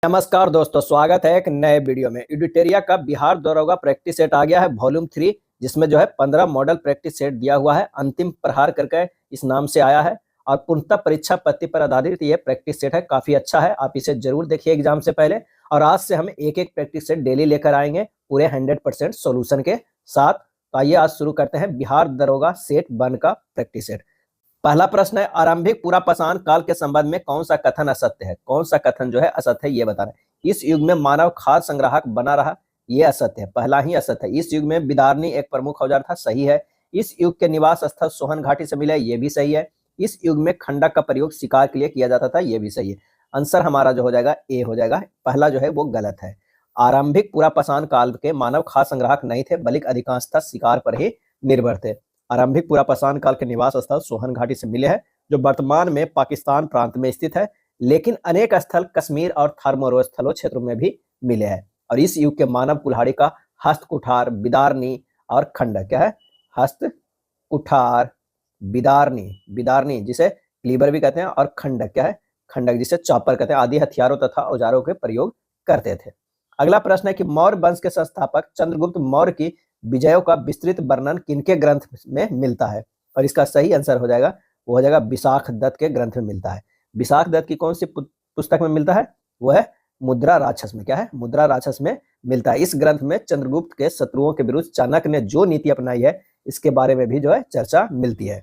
नमस्कार दोस्तों, स्वागत है एक नए वीडियो में। एडिटेरिया का बिहार दरोगा प्रैक्टिस सेट आ गया है वॉल्यूम 3, जिसमें जो है 15 मॉडल प्रैक्टिस सेट दिया हुआ है। अंतिम प्रहार करके इस नाम से आया है और पूर्णतः परीक्षा पत्ती पर आधारित ये प्रैक्टिस सेट है। काफी अच्छा है, आप इसे जरूर देखिए एग्जाम से पहले। और आज से हम एक एक प्रैक्टिस सेट डेली लेकर आएंगे पूरे 100% सोल्यूशन के साथ। तो आइए आज शुरू करते हैं बिहार दरोगा सेट 1 का प्रैक्टिस सेट। पहला प्रश्न है, आरंभिक पूरा पाषाण काल के संबंध में कौन सा कथन असत्य है? कौन सा कथन जो है असत्य है, ये बताना है। इस युग में मानव खाद्य संग्राहक बना रहा, ये असत्य है, पहला ही असत्य है। इस युग में बिदारनी एक प्रमुख औजार था, सही है। इस युग के निवास स्थल सोहन घाटी से मिले, ये भी सही है। इस युग में खंडक का प्रयोग शिकार के लिए किया जाता था, ये भी सही है। आंसर हमारा जो हो जाएगा ए हो जाएगा, पहला जो है वो गलत है। आरंभिक पूरा पाषाण काल के मानव खाद्य संग्राहक नहीं थे, बल्कि अधिकांशतः शिकार पर ही निर्भर थे। आरंभिक पूरा पाषाण काल के निवास स्थल सोहन घाटी से मिले हैं, जो वर्तमान में पाकिस्तान प्रांत में स्थित है, लेकिन अनेक स्थल कश्मीर और थर्मोरोज स्थलों क्षेत्रों में भी मिले हैं। और इस युग के मानव कुल्हाड़ी का हस्त कुठार, बिदारनी और खंडक क्या है? हस्त कुठार, बिदारनी, बिदारनी जिसे क्लीबर भी कहते हैं, और खंडक क्या है? खंडक जिसे चॉपर कहते हैं, आदि हथियारों तथा औजारों के प्रयोग करते थे। अगला प्रश्न है कि मौर्य वंश के संस्थापक चंद्रगुप्त मौर्य की विजयों का विस्तृत वर्णन किनके ग्रंथ में मिलता है? और इसका सही आंसर हो जाएगा, वो हो जाएगा विशाख दत्त के ग्रंथ में मिलता है। विशाख दत्त की कौन सी पुस्तक में मिलता है? वो है मुद्रा राक्षस में। क्या है? मुद्रा राक्षस में मिलता है। इस ग्रंथ में चंद्रगुप्त के शत्रुओं के विरुद्ध चाणक्य ने जो नीति अपनाई है, इसके बारे में भी जो है चर्चा मिलती है।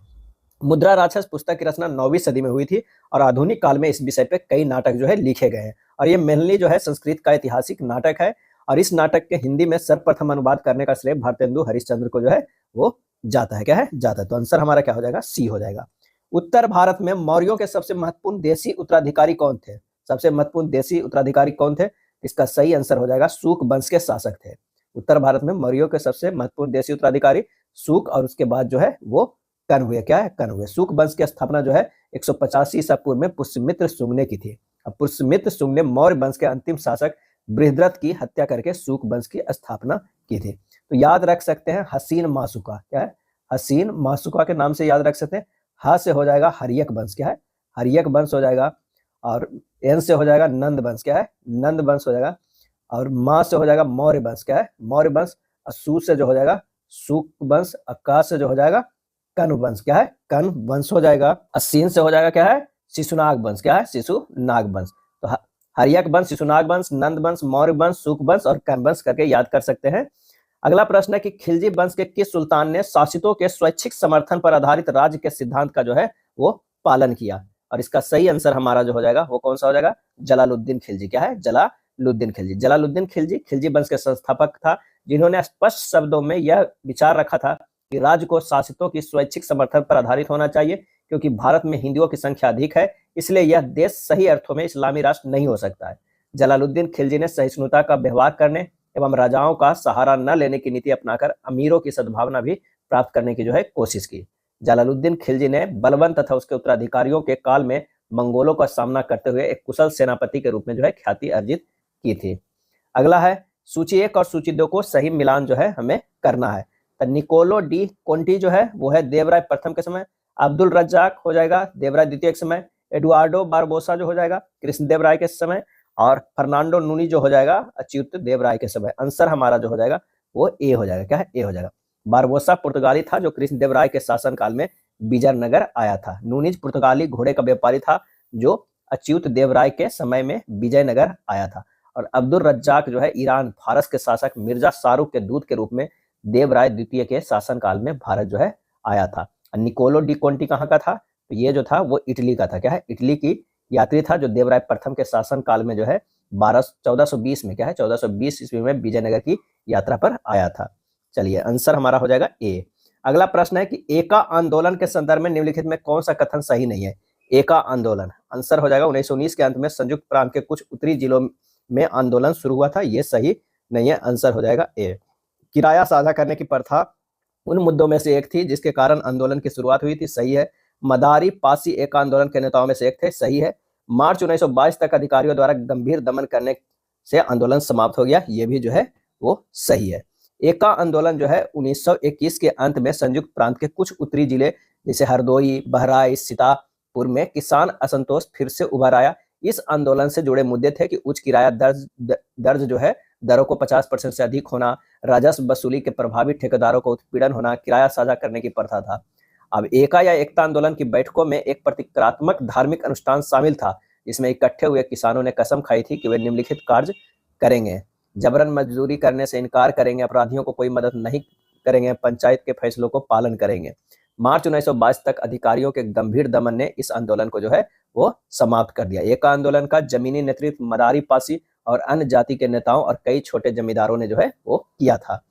मुद्रा राक्षस पुस्तक की रचना 9वीं सदी में हुई थी और आधुनिक काल में इस विषय पे कई नाटक जो है लिखे गए हैं। और ये मेनली जो है संस्कृत का ऐतिहासिक नाटक है, और इस नाटक के हिंदी में सर्वप्रथम अनुवाद करने का श्रेय भारतेंदु हरिश्चंद्र को जो है वो जाता है। क्या है? जाता है। तो आंसर हमारा क्या हो जाएगा? सी हो जाएगा। उत्तर भारत में मौर्यों के सबसे महत्वपूर्ण देशी उत्तराधिकारी कौन थे? सबसे महत्वपूर्ण देशी उत्तराधिकारी कौन थे? इसका सही आंसर हो जाएगा शुक वंश के शासक थे। उत्तर भारत में मौर्यों के सबसे महत्वपूर्ण देशी उत्तराधिकारी शुक, और उसके बाद जो है वो कर्ण हुए। क्या है? कर्ण हुए। शुक वंश की स्थापना जो है 185 ईसा पूर्व में पुष्यमित्र शुंग ने की थी। अब पुष्यमित्र शुंग ने मौर्य वंश के अंतिम शासक बृहद्रथ की हत्या करके शुक वंश की स्थापना की थी। तो याद रख सकते हैं हसीन मासुका। क्या है? हसीन मासुका के नाम से याद रख सकते हैं। ह से हो जाएगा हरियक वंश। क्या है? हरियक वंश हो जाएगा। और एन से हो जाएगा नंद वंश। क्या है? नंद वंश हो जाएगा। और मा से हो जाएगा मौर्य वंश। क्या है? मौर्य वंश। और सू से जो हो जाएगा शुक वंश। अक्का से जो हो जाएगा कर्ण वंश। क्या है? कर्ण वंश हो जाएगा। असीन से हो जाएगा क्या है? शिशुनाग वंश। क्या है? शिशुनाग वंश। तो हरियक वंश, शिशुनाग वंश, नंद वंश, मौर्य वंश, शुक वंश और कर्ण वंश करके याद कर सकते हैं। अगला प्रश्न है कि खिलजी वंश के किस सुल्तान ने शासितों के स्वैच्छिक समर्थन पर आधारित राज्य के सिद्धांत का जो है वो पालन किया? और इसका सही आंसर हमारा जो हो जाएगा वो कौन सा हो जाएगा? जलालुद्दीन खिलजी। क्या है? जलालुद्दीन खिलजी। जलालुद्दीन खिलजी खिलजी वंश के संस्थापक था, जिन्होंने स्पष्ट शब्दों में यह विचार रखा था कि राज्य को शासितों की स्वैच्छिक समर्थन पर आधारित होना चाहिए, क्योंकि भारत में हिंदुओं की संख्या अधिक है, इसलिए यह देश सही अर्थों में इस्लामी राष्ट्र नहीं हो सकता है। जलालुद्दीन खिलजी ने सहिष्णुता का व्यवहार करने एवं राजाओं का सहारा न लेने की नीति अपनाकर अमीरों की सद्भावना भी प्राप्त करने की जो है कोशिश की। जलालुद्दीन खिलजी ने बलवंत तथा उसके उत्तराधिकारियों के काल में मंगोलों का सामना करते हुए एक कुशल सेनापति के रूप में जो है ख्याति अर्जित की थी। अगला है सूची 1 और सूची 2 को सही मिलान जो है हमें करना है। तो निकोलो डी कोंटी जो है वो है देवराय प्रथम के समय, अब्दुल रज्जाक हो जाएगा देवराय द्वितीय के समय, एडुआर्डो बारबोसा जो हो जाएगा कृष्णदेव राय के समय, और फर्नांडो नूनी जो हो जाएगा अच्युत देव राय के समय। आंसर हमारा जो हो जाएगा वो ए हो जाएगा। क्या है? ए हो जाएगा। बारबोसा पुर्तगाली था जो कृष्णदेव राय के शासनकाल में विजयनगर आया था। नूनीज पुर्तगाली घोड़े का व्यापारी था जो अच्युत देव राय के समय में विजयनगर आया था। और अब्दुल रज्जाक जो है ईरान फारस के शासक मिर्जा शाहरुख के दूत के रूप में देवराय द्वितीय के शासनकाल में भारत जो है आया था। निकोलो डी कोंटी कहाँ का था? तो ये जो था वो इटली का था। क्या है? इटली की यात्री था जो देवराय प्रथम के शासन काल में जो है 1420 में, क्या है, 1420 ईस्वी में विजयनगर की यात्रा पर आया था। चलिए आंसर हमारा हो जाएगा ए। अगला प्रश्न है कि एका आंदोलन के संदर्भ में निम्नलिखित में कौन सा कथन सही नहीं है? एका आंदोलन आंसर हो जाएगा 1919 के अंत में संयुक्त प्रांत के कुछ उत्तरी जिलों में आंदोलन शुरू हुआ था, ये सही नहीं है। आंसर हो जाएगा ए। किराया साझा करने की प्रथा उन मुद्दों में से एक थी जिसके कारण आंदोलन की शुरुआत हुई थी, सही है। मदारी पासी एक आंदोलन के नेताओं में से एक थे, सही है। मार्च 1922 तक अधिकारियों द्वारा गंभीर दमन करने से आंदोलन समाप्त हो गया, ये भी जो है वो सही है। एका आंदोलन जो है 1921 के अंत में संयुक्त प्रांत के कुछ उत्तरी जिले जैसे हरदोई, बहराइच, सीतापुर में किसान असंतोष फिर से उभर आया। इस आंदोलन से जुड़े मुद्दे थे कि उच्च किराया दर्ज जो है दरों को 50% से अधिक होना, राजस्व वसूली के प्रभावी ठेकेदारों को उत्पीड़न होना, किराया साझा करने की प्रथा था। अब एका या एकता आंदोलन की बैठकों में एक प्रतिक्रियात्मक धार्मिक अनुष्ठान शामिल था, जिसमें इकट्ठे हुए किसानों ने कसम खाई थी कि वे निम्नलिखित कार्य करेंगे: जबरन मजदूरी करने से इनकार करेंगे, अपराधियों को कोई मदद नहीं करेंगे, पंचायत के फैसलों को पालन करेंगे। मार्च 1922 तक अधिकारियों के गंभीर दमन ने इस आंदोलन को जो है वो समाप्त कर दिया। एका आंदोलन का जमीनी नेतृत्व मदारी पासी और अन्य जाति के नेताओं और कई छोटे जमींदारों ने जो है वो किया था।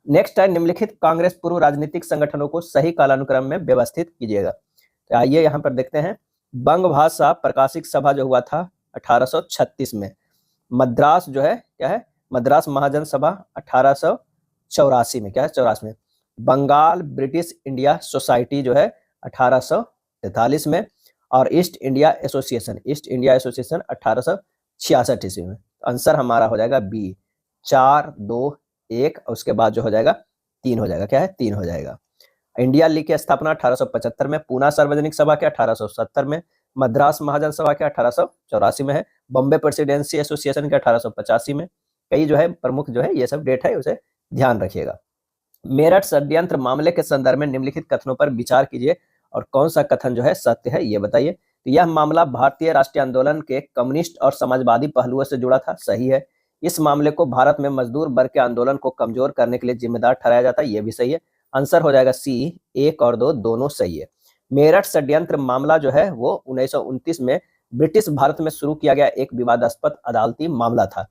नेक्स्ट है, निम्नलिखित कांग्रेस पूर्व राजनीतिक संगठनों को सही कालानुक्रम में व्यवस्थित कीजिएगा। तो आइए यहाँ पर देखते हैं। बंग भाषा प्रकाशिक सभा जो हुआ था 1836 में। मद्रास जो है क्या है, मद्रास महाजन सभा 1884 में, क्या है 84 में। बंगाल ब्रिटिश इंडिया सोसाइटी जो है 1843 में। और ईस्ट इंडिया एसोसिएशन 1866 ईस्वी में। आंसर हमारा हो जाएगा बी, 4, 2, 1 और उसके बाद जो हो जाएगा 3 हो जाएगा, क्या है 3 हो जाएगा। इंडिया लीग की स्थापना 1875 में। पूना सार्वजनिक सभा के 1870 में। मद्रास महाजन सभा के 1884 में है। बॉम्बे प्रेसिडेंसी एसोसिएशन के 1885 में। कई जो है प्रमुख जो है ये सब डेट है, उसे ध्यान रखिएगा। मेरठ षड्यंत्र मामले के संदर्भ में निम्नलिखित कथनों पर विचार कीजिए और कौन सा कथन जो है सत्य है ये बताइए। तो यह मामला भारतीय राष्ट्रीय आंदोलन के कम्युनिस्ट और समाजवादी पहलुओं से जुड़ा था, सही है। इस मामले को भारत में मजदूर वर्ग के आंदोलन को कमजोर करने के लिए जिम्मेदार ठहराया जाता है, ये भी सही है। आंसर हो जाएगा सी, 1 और 2 दोनों सही है। मेरठ षड्यंत्र मामला जो है वो 1929 में ब्रिटिश भारत में शुरू किया गया एक विवादास्पद अदालती मामला था।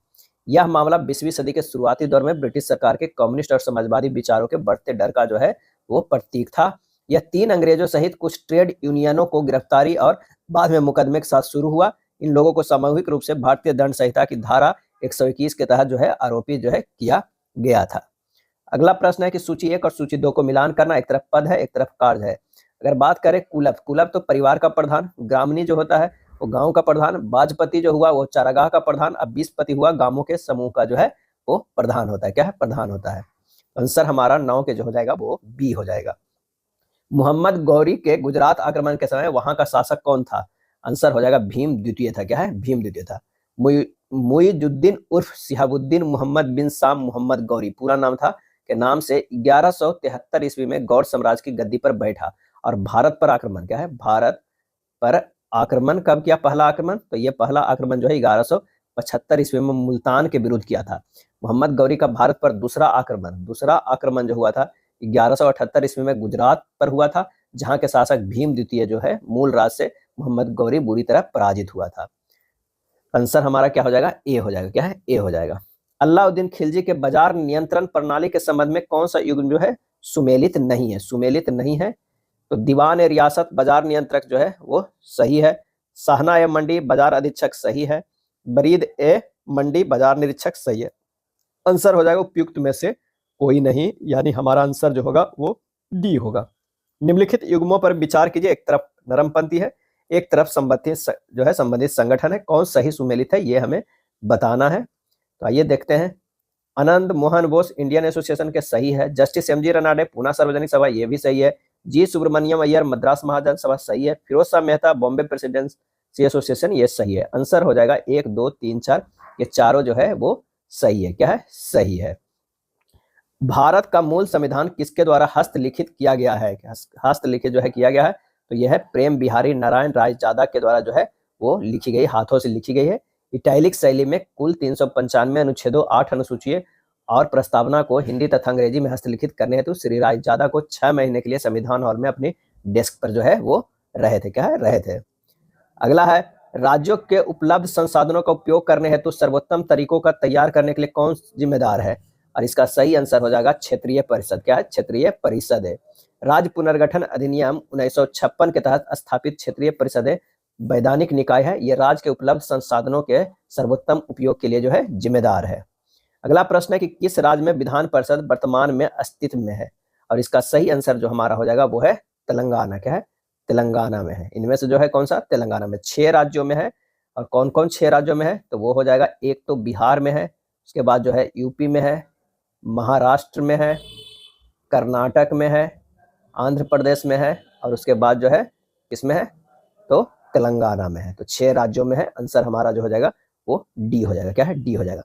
यह मामला 20वीं सदी के शुरुआती दौर में ब्रिटिश सरकार के कम्युनिस्ट और समाजवादी विचारों के बढ़ते डर का जो है वो प्रतीक था। यह 3 अंग्रेजों सहित कुछ ट्रेड यूनियनों को गिरफ्तारी और बाद में मुकदमे के साथ शुरू हुआ। इन लोगों को सामूहिक रूप से भारतीय दंड संहिता की धारा 121 के तहत जो है आरोपी जो है किया गया था। अगला प्रश्न है कि सूची 1 और सूची 2 को मिलान करना। एक तरफ पद है, एक तरफ कार्य है। अगर बात करें कुलप तो परिवार का प्रधान, ग्रामणी जो होता है वो गांव का प्रधान, बाजपति जो हुआ वो चारागाह का प्रधान, अब बीसपति हुआ गांवों के समूह का जो है वो प्रधान होता है, क्या है प्रधान होता है। आंसर हमारा 9 के जो हो जाएगा वो बी हो जाएगा। मोहम्मद गौरी के गुजरात आक्रमण के समय वहां का शासक कौन था? आंसर हो जाएगा भीम द्वितीय था, क्या है भीम द्वितीय था। मुइजुद्दीन उर्फ सिहाबुद्दीन मोहम्मद बिन शाम मोहम्मद गौरी पूरा नाम था के नाम से 1173 ईस्वी में गौड़ साम्राज्य की गद्दी पर बैठा और भारत पर आक्रमण, क्या है भारत पर आक्रमण कब किया? पहला आक्रमण, तो ये पहला आक्रमण जो है 1175 ईस्वी में मुल्तान के विरुद्ध किया था। मोहम्मद गौरी का भारत पर दूसरा आक्रमण जो हुआ था 1178 ईस्वी में गुजरात पर हुआ था, जहां के शासक भीम द्वितीय जो है मूल राज से मोहम्मद गौरी बुरी तरह पराजित हुआ था। आंसर हमारा क्या हो जाएगा? ए हो जाएगा, क्या है ए हो जाएगा। अलाउद्दीन खिलजी के बाजार नियंत्रण प्रणाली के संबंध में कौन सा युग्म जो है सुमेलित नहीं है? तो दीवान ए रियासत बाजार नियंत्रक जो है वो सही है। शाहना ए मंडी बाजार अधीक्षक सही है। बरीद ए मंडी बाजार निरीक्षक सही है। आंसर हो जाएगा उपयुक्त में से कोई नहीं, यानी हमारा आंसर जो होगा वो डी होगा। निम्नलिखित युग्मों पर विचार कीजिए। एक तरफ नरमपंथी है, एक तरफ संबंधित संगठन है। कौन सही सुमेलित है ये हमें बताना है। तो आइए देखते हैं। आनंद मोहन बोस इंडियन एसोसिएशन के सही है। जस्टिस एमजी रनाडे पूना सार्वजनिक सभा ये भी सही है। जी सुब्रमण्यम अय्यर मद्रास महाजन सभा सही है। फिरोज शाह मेहता बॉम्बे प्रेसिडेंसी एसोसिएशन ये सही है। आंसर हो जाएगा 1, 2, 3, 4 ये चारों जो है वो सही है, क्या है सही है। भारत का मूल संविधान किसके द्वारा हस्तलिखित किया गया है? हस्तलिखित जो है किया गया है तो यह है प्रेम बिहारी नारायण रायजादा के द्वारा जो है वो लिखी गई, हाथों से लिखी गई है। इटैलिक शैली में कुल 395 अनुच्छेदों 8 अनुसूचियों और प्रस्तावना को हिंदी तथा अंग्रेजी में हस्तलिखित करने हेतु श्री रायजादा को 6 महीने के लिए संविधान हॉल में अपनी डेस्क पर जो है वो रहे थे, क्या है रहे थे। अगला है राज्यों के उपलब्ध संसाधनों का उपयोग करने हेतु सर्वोत्तम तरीकों का तैयार करने के लिए कौन जिम्मेदार है? और इसका सही आंसर हो जाएगा क्षेत्रीय परिषद, क्या है क्षेत्रीय परिषद है। राज्य पुनर्गठन अधिनियम 1956 के तहत स्थापित क्षेत्रीय परिषदें वैधानिक निकाय है। ये राज्य के उपलब्ध संसाधनों के सर्वोत्तम उपयोग के लिए जो है जिम्मेदार है। अगला प्रश्न है कि किस राज्य में विधान परिषद वर्तमान में अस्तित्व में है? और इसका सही आंसर जो हमारा हो जाएगा वो है तेलंगाना, क्या है तेलंगाना में है। इनमें से जो है कौन सा? तेलंगाना में। 6 राज्यों में है। और कौन कौन 6 राज्यों में है? तो वो हो जाएगा, एक तो बिहार में है, उसके बाद जो है यूपी में है, महाराष्ट्र में है, कर्नाटक में है, आंध्र प्रदेश में है और उसके बाद जो है किसमें है? तो तेलंगाना में है। तो 6 राज्यों में है, आंसर हमारा जो हो जाएगा वो डी हो जाएगा। क्या है? डी हो जाएगा।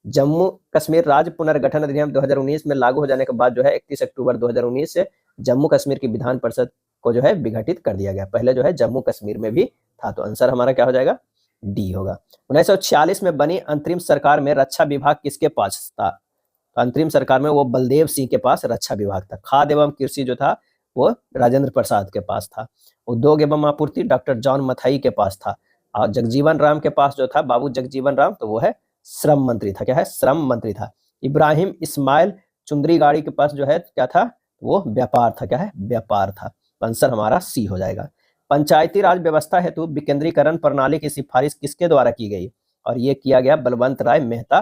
जम्मू कश्मीर राज्य पुनर्गठन अधिनियम 2019 में लागू हो जाने के बाद जो है 31 अक्टूबर 2019 से जम्मू कश्मीर की विधान परिषद को जो है विघटित कर दिया गया। पहले जो है जम्मू कश्मीर में भी था। तो आंसर हमारा क्या हो जाएगा? डी होगा। 1946 में बनी अंतरिम सरकार में रक्षा विभाग किसके पास था? तो अंतरिम सरकार में वो बलदेव सिंह के पास रक्षा विभाग था। खाद्य एवं कृषि जो था वो राजेंद्र प्रसाद के पास था। उद्योग एवं आपूर्ति डॉक्टर जॉन मथाई के पास था। और जगजीवन राम के पास जो था, बाबू जगजीवन राम, तो वो है श्रम मंत्री था। क्या है? श्रम मंत्री था। इब्राहिम इस्माइल चुंदरीगाड़ी के पास जो है क्या था? वो व्यापार था। क्या है? व्यापार था। आंसर हमारा सी हो जाएगा। पंचायती राज व्यवस्था हेतु विकेंद्रीकरण प्रणाली की सिफारिश किसके द्वारा की गई? और ये किया गया बलवंत राय मेहता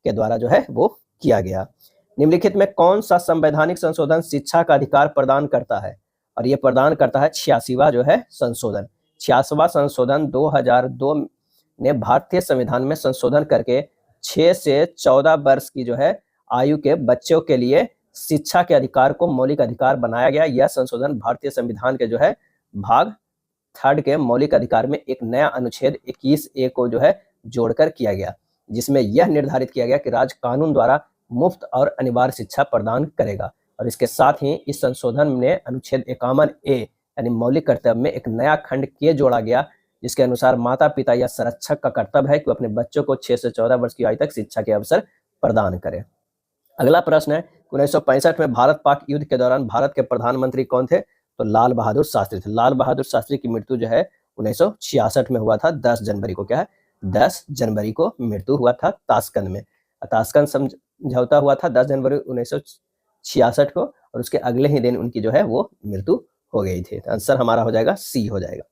के द्वारा जो है वो किया गया। निम्नलिखित में कौन सा संवैधानिक संशोधन शिक्षा का अधिकार प्रदान करता है? और ये प्रदान करता है 86वां जो है संशोधन। 86वां संशोधन 2002 ने भारतीय संविधान में संशोधन करके 6 से 14 वर्ष की जो है आयु के बच्चों के लिए शिक्षा के अधिकार को मौलिक अधिकार बनाया गया। यह संशोधन भारतीय संविधान के जो है भाग 3 के मौलिक अधिकार में एक नया अनुच्छेद 21A को जो है जोड़कर किया गया, जिसमें यह निर्धारित किया गया कि राज्य कानून द्वारा मुफ्त और अनिवार्य शिक्षा प्रदान करेगा। और इसके साथ ही इस संशोधन में अनुच्छेद 51A यानी मौलिक कर्तव्य में एक नया खंड के जोड़ा गया, जिसके अनुसार माता पिता या संरक्षक का कर्तव्य है कि अपने बच्चों को 6 से 14 वर्ष की आयु तक शिक्षा के अवसर प्रदान करें। अगला प्रश्न है 1965 में भारत पाक युद्ध के दौरान भारत के प्रधानमंत्री कौन थे? तो लाल बहादुर शास्त्री थे। लाल बहादुर शास्त्री की मृत्यु जो है 1966 में हुआ था। 10 जनवरी को। क्या है? 10 जनवरी को मृत्यु हुआ था ताशकंद में। ताशकंद समझौता हुआ था 10 जनवरी 1966 को, और उसके अगले ही दिन उनकी जो है वो मृत्यु हो गई थी। तो आंसर हमारा हो जाएगा सी हो जाएगा।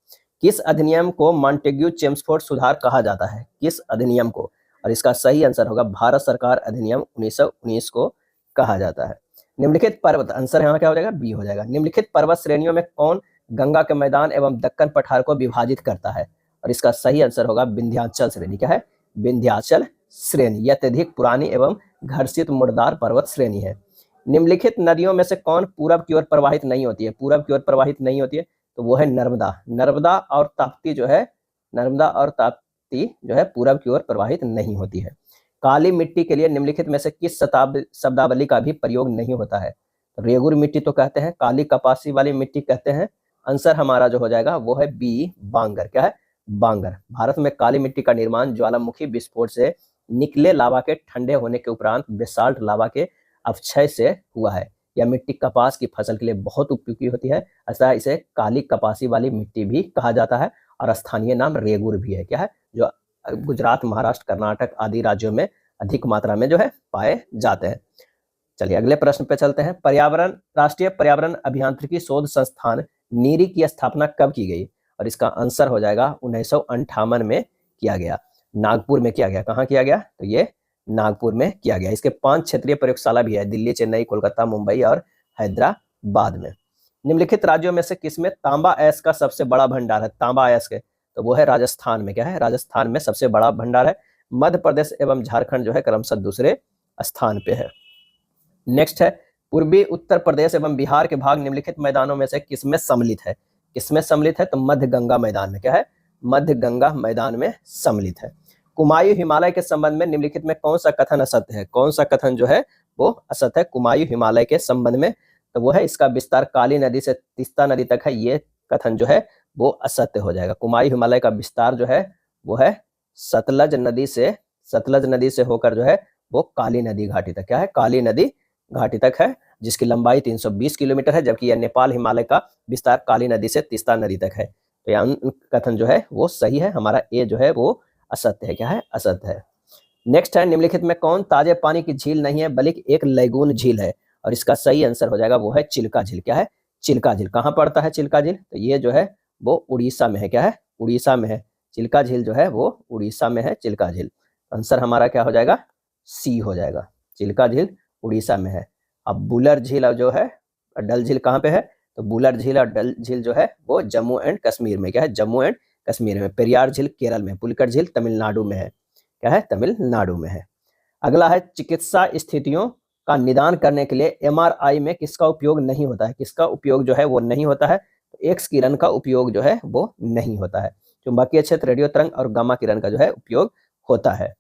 किस अधिनियम को मॉन्टेग्यू चेम्सफोर्ड सुधार कहा जाता है? किस अधिनियम को? और इसका सही आंसर होगा भारत सरकार अधिनियम 1919 को कहा जाता है। निम्नलिखित पर्वत, आंसर यहाँ क्या हो जाएगा? बी हो जाएगा। निम्नलिखित पर्वत श्रेणियों में कौन गंगा के मैदान एवं दक्कन पठार को विभाजित करता है? और इसका सही आंसर होगा विंध्याचल श्रेणी। क्या है? विंध्याचल श्रेणी। यह अत्यधिक पुरानी एवं घर्षित मुड़दार पर्वत श्रेणी है। निम्नलिखित नदियों में से कौन पूरब की ओर प्रवाहित नहीं होती है? पूरब की ओर प्रवाहित नहीं होती है तो वो है नर्मदा। नर्मदा और ताप्ती जो है, नर्मदा और ताप्ती जो है पूरब की ओर प्रवाहित नहीं होती है। काली मिट्टी के लिए निम्नलिखित में से किस शब्दावली का भी प्रयोग नहीं होता है? रेगुर मिट्टी तो कहते हैं, काली कपासी वाली मिट्टी कहते हैं। आंसर हमारा जो हो जाएगा वो है बी, बांगर। क्या है? बांगर। भारत में काली मिट्टी का निर्माण ज्वालामुखी विस्फोट से निकले लावा के ठंडे होने के उपरांत बेसाल्ट लावा के अवक्षय से हुआ है। यह मिट्टी कपास की फसल के लिए बहुत उपयोगी होती है, अतः इसे काली कपासी वाली मिट्टी भी कहा जाता है, और स्थानीय नाम रेगुर भी है। क्या है? जो गुजरात, महाराष्ट्र, कर्नाटक आदि राज्यों में अधिक मात्रा में जो है पाए जाते हैं। चलिए अगले प्रश्न पे चलते हैं। पर्यावरण, राष्ट्रीय पर्यावरण अभियांत्रिकी शोध संस्थान नीरी की स्थापना कब की गई? और इसका आंसर हो जाएगा 1958 में किया गया। नागपुर में किया गया। कहाँ किया गया? तो ये नागपुर में किया गया। इसके 5 क्षेत्रीय प्रयोगशाला भी है, दिल्ली, चेन्नई, कोलकाता, मुंबई और हैदराबाद में। निम्नलिखित राज्यों में से किसमें तांबा अयस्क का सबसे बड़ा भंडार है? तांबा अयस्क है तो वो है राजस्थान में। क्या है? राजस्थान में सबसे बड़ा भंडार है। मध्य प्रदेश एवं झारखंड जो है क्रमशः दूसरे स्थान पे है। नेक्स्ट है पूर्वी उत्तर प्रदेश एवं बिहार के भाग निम्नलिखित मैदानों में से किसमें सम्मिलित है? किसमें सम्मिलित है? तो मध्य गंगा मैदान में। क्या है? मध्य गंगा मैदान में सम्मिलित है। कुमायूं हिमालय के संबंध में निम्नलिखित में कौन सा कथन असत्य है? कौन सा कथन जो है वो असत्य है कुमायूं हिमालय के संबंध में? तो वो है इसका विस्तार काली नदी से तीस्ता नदी तक है। ये कथन जो है वो असत्य हो जाएगा। कुमायूं हिमालय का विस्तार जो है वो है सतलज नदी से होकर जो है वो काली नदी घाटी तक। क्या है? काली नदी घाटी तक है, जिसकी लंबाई 320 किलोमीटर है, जबकि यह नेपाल हिमालय का विस्तार काली नदी से तीस्ता नदी तक है। तो यह कथन जो है वो सही है। हमारा ए जो है वो असत्य है। क्या है? असत्य है। नेक्स्ट है निम्नलिखित में कौन ताजे पानी की झील नहीं है बल्कि एक लैगून झील है? और इसका सही आंसर हो जाएगा वो है चिल्का झील। क्या है? चिल्का झील। कहाँ पड़ता है चिल्का झील? तो ये जो है वो उड़ीसा में है। क्या है? उड़ीसा में है। चिल्का झील जो है वो उड़ीसा में है। चिल्का झील। आंसर हमारा क्या हो जाएगा? सी हो जाएगा। चिल्का झील उड़ीसा में है। अब बुलर झील जो है, डल झील कहाँ पे है? तो बुलर झील और डल झील जो है वो जम्मू एंड कश्मीर में। क्या है? जम्मू एंड कश्मीर में। पेरियार झील केरल में। पुलिकट झील तमिलनाडु में है। क्या है? तमिलनाडु में है। अगला है चिकित्सा स्थितियों का निदान करने के लिए MRI में किसका उपयोग नहीं होता है? किसका उपयोग जो है वो नहीं होता है? तो एक्स किरण का उपयोग जो है वो नहीं होता है, चुंबकीय क्षेत्र, रेडियो तरंग और गामा किरण का जो है उपयोग होता है।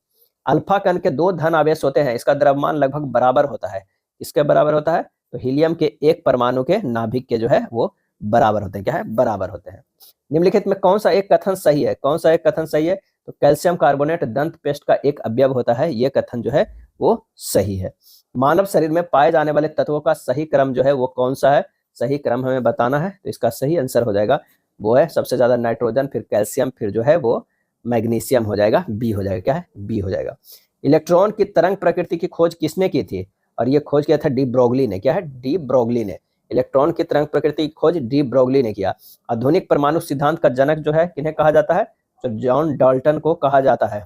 अल्फा कण के 2 धन आवेश होते हैं, इसका द्रव्यमान लगभग बराबर होता है। इसके बराबर होता है तो हीलियम के एक परमाणु के नाभिक के जो है वो बराबर होते हैं। क्या है? बराबर होते हैं। निम्नलिखित में कौन सा एक कथन सही है? कौन सा एक कथन सही है? तो कैल्शियम कार्बोनेट दंत पेस्ट का एक अवयव होता है, ये कथन जो है वो सही है। मानव शरीर में पाए जाने वाले तत्वों का सही क्रम जो है वो कौन सा है? सही क्रम हमें बताना है, तो इसका सही आंसर हो जाएगा वो है सबसे ज्यादा नाइट्रोजन, फिर कैल्शियम, फिर जो है वो मैग्नीशियम हो जाएगा, बी हो जाएगा। क्या है? बी हो जाएगा। इलेक्ट्रॉन की तरंग प्रकृति की खोज किसने की थी? और ये खोज किया था डी ब्रोगली ने। क्या है? डी ब्रोगली ने। इलेक्ट्रॉन की तरंग प्रकृति की खोज डी ब्रोगली ने किया। आधुनिक परमाणु सिद्धांत का जनक जो है किन्हें कहा जाता है? तो जॉन डाल्टन को कहा जाता है।